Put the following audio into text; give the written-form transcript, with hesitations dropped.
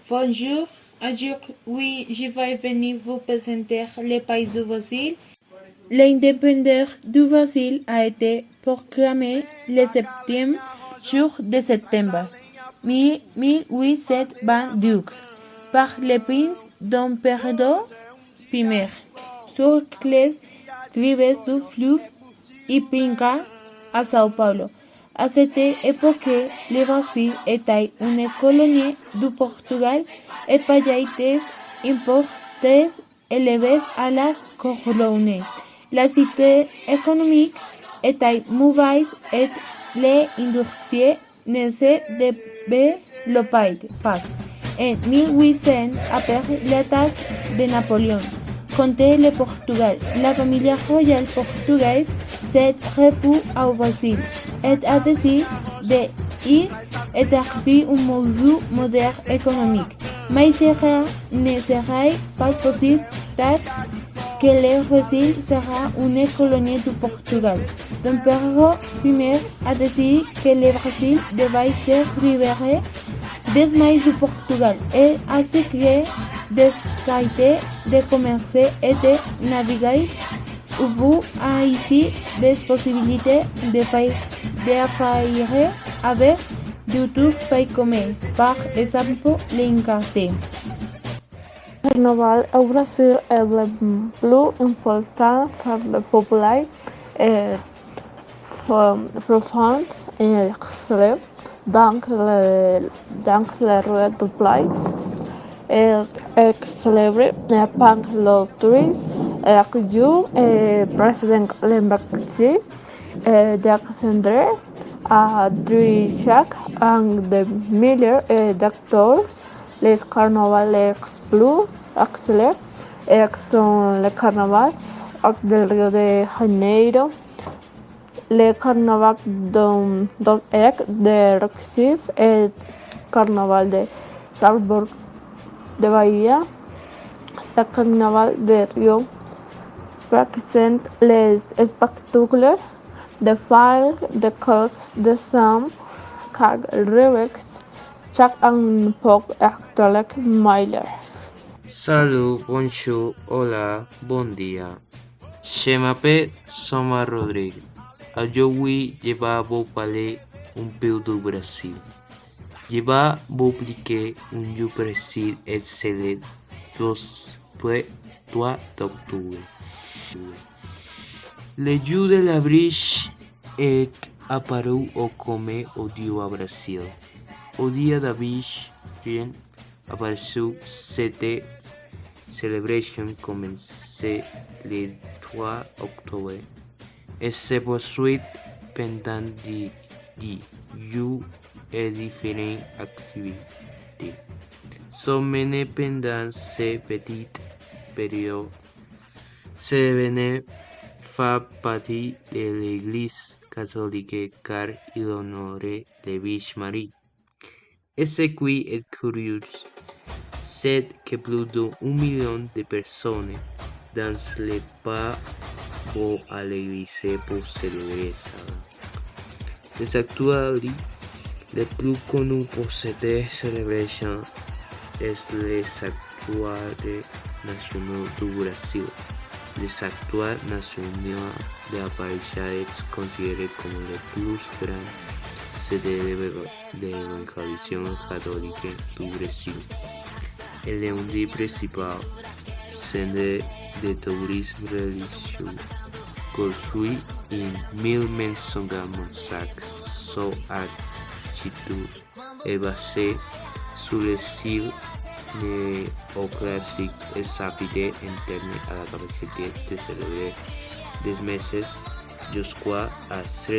Bonjour, aujourd'hui je vais venir vous présenter le pays du Brésil. L'indépendance du Brésil a été proclamée le 7e jour de septembre 1822 par le prince Dom Pedro I sur les rives du fleuve Ipiranga à Sao Paulo. À cette époque, le Brésil était une colonie du Portugal et payait des impôts élevés à la couronne. La situation économique était mauvaise et l'industrie ne se développait pas. En 1800, après l'attaque de Napoléon contre le Portugal, la famille royale portugaise s'est refugiée au Brésil et a décidé d'y établir un modèle économique. Mais cela ne serait pas possible que le Brésil sera une colonie du Portugal. Dom Pedro I a décidé que le Brésil devait se libérer des mains du Portugal et a créé des traités de commerce et de navigation. Vous avez ici des possibilités de faire d'affaires avec d'autres pays comme, par exemple, l'Angleterre. O carnaval ao Brasil é o plus important pour le peuple France et célèbre dans les rues du pays. Est célébré par les touristes et président l'embassade d'Alexandre a dû chaque an de milliers d'acteurs. Les carnavals les plus célèbres sont le carnaval de Rio de Janeiro, le carnaval de Recife et le carnaval de Salvador de Bahia. Le carnaval de Rio présente les spectacles de fire, de coqs, de samba, carrevets, chaque an pour actualiser meilleurs. Salut, bonjour, hola, bon dia. Je m'appelle Soma Rodrigues. Aujourd'hui, je vais vous parler un peu du Brésil. Je vais vous expliquer un jour Brésil est célébré le 3 octobre. Le jour de la Virge est apparu comme au Dia Brasil. Au dia da Virgem apareceu. Cette célébration commençait le 3 octobre et se poursuit pendant 10 jours et différentes activités sont menées pendant ces petites périodes. Ce événement fait partie de l'Église catholique car il honore la Vierge Marie. Et ce qui est curieux, c'est que plus d'1 million de personnes dans le pays vont à l'église pour célébrer ça. Les actualités les plus connues pour cette célébration est les Actuales nationaux du Brésil. Les Actuales nationaux de Paris sont considérés comme les plus grands sede de evangelización católica du Brésil. El es un principal centre de tourisme religieux construit en 1905. Son architecture est basée sur le style néoclassique et s'applique en termes à la capacité de célébrer des messes jusqu'à 13